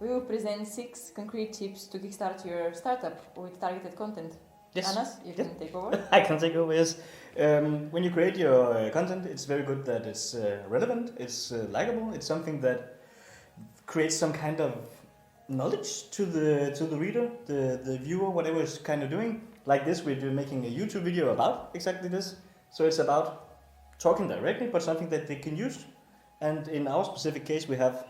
we will present 6 concrete tips to kickstart your startup with targeted content. Yes. Anas, you can take over. I can take over, yes. When you create your content, it's very good that it's relevant, it's likable, it's something that creates some kind of knowledge to the reader, the viewer, whatever is kind of doing. Like this, we're making a YouTube video about exactly this. So it's about talking directly, but something that they can use. And in our specific case, we have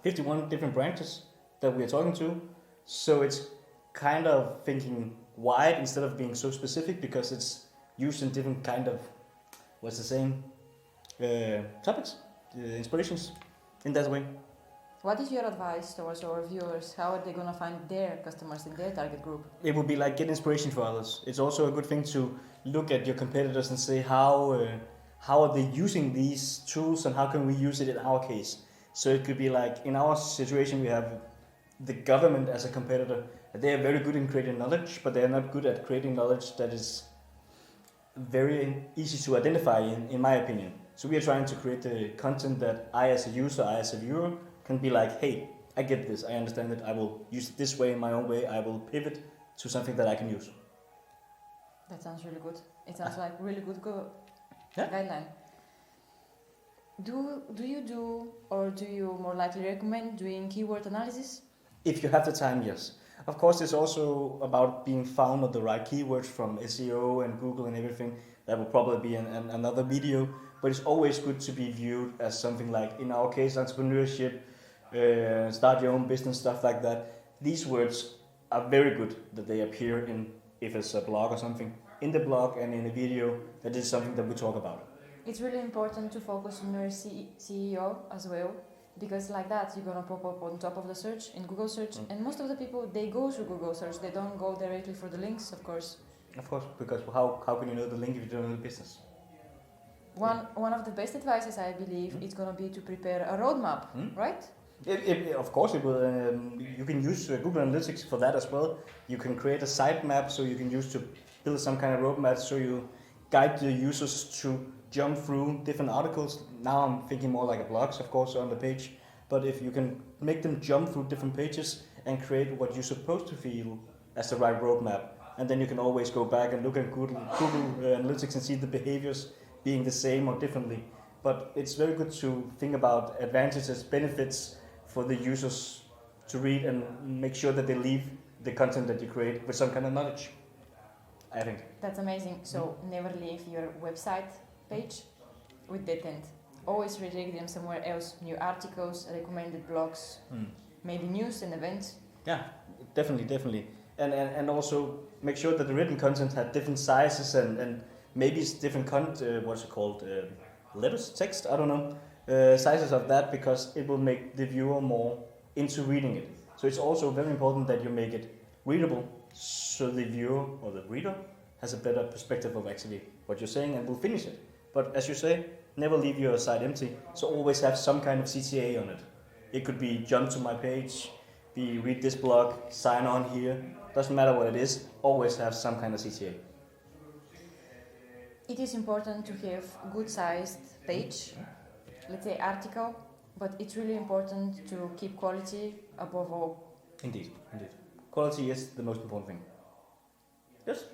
51 different branches that we are talking to. So it's kind of thinking wide instead of being so specific, because it's used in different kind of, what's the saying, topics, inspirations in that way. What is your advice towards our viewers? How are they going to find their customers in their target group? It would be like get inspiration for others. It's also a good thing to look at your competitors and say how are they using these tools and how can we use it in our case. So it could be like in our situation we have the government as a competitor. They are very good in creating knowledge, but they are not good at creating knowledge that is very easy to identify in my opinion. So we are trying to create the content that I as a user, I as a viewer can be like, hey, I get this, I understand it, I will use it this way, in my own way, I will pivot to something that I can use. That sounds really good. It sounds like really good guideline. Do you more likely recommend doing keyword analysis? If you have the time, yes. Of course, it's also about being found on the right keywords from SEO and Google and everything. That will probably be another video, but it's always good to be viewed as something like, in our case, entrepreneurship, start your own business, stuff like that. These words are very good that they appear in, if it's a blog or something, in the blog and in a video, that is something that we talk about. It's really important to focus on your CEO as well, because like that you're gonna pop up on top of the search in Google search, and most of the people, they go through Google search, they don't go directly for the links, of course. Of course, because how can you know the link if you don't know the business? One of the best advices, I believe, is gonna be to prepare a roadmap, right? Of course it will. You can use Google Analytics for that as well. You can create a sitemap, so you can use to build some kind of roadmap, so you guide the users to jump through different articles. Now I'm thinking more like a blogs, of course, on the page. But if you can make them jump through different pages and create what you're supposed to feel as the right roadmap, and then you can always go back and look at Google Analytics and see the behaviors being the same or differently. But it's very good to think about advantages, benefits for the users to read and make sure that they leave the content that you create with some kind of knowledge, I think. That's amazing. So never leave your website page with dead end. Always redirect them somewhere else. New articles, recommended blogs, maybe news and events. Yeah, definitely. And also make sure that the written content had different sizes and maybe it's different letters, text, I don't know, sizes of that, because it will make the viewer more into reading it. So it's also very important that you make it readable, so the viewer or the reader has a better perspective of actually what you're saying and will finish it. But as you say, never leave your site empty, so always have some kind of CTA on it. It could be jump to my page, be read this blog, sign on here, doesn't matter what it is, always have some kind of CTA. It is important to have good sized page, let's say article, but it's really important to keep quality above all. Indeed. Quality is the most important thing. Yes?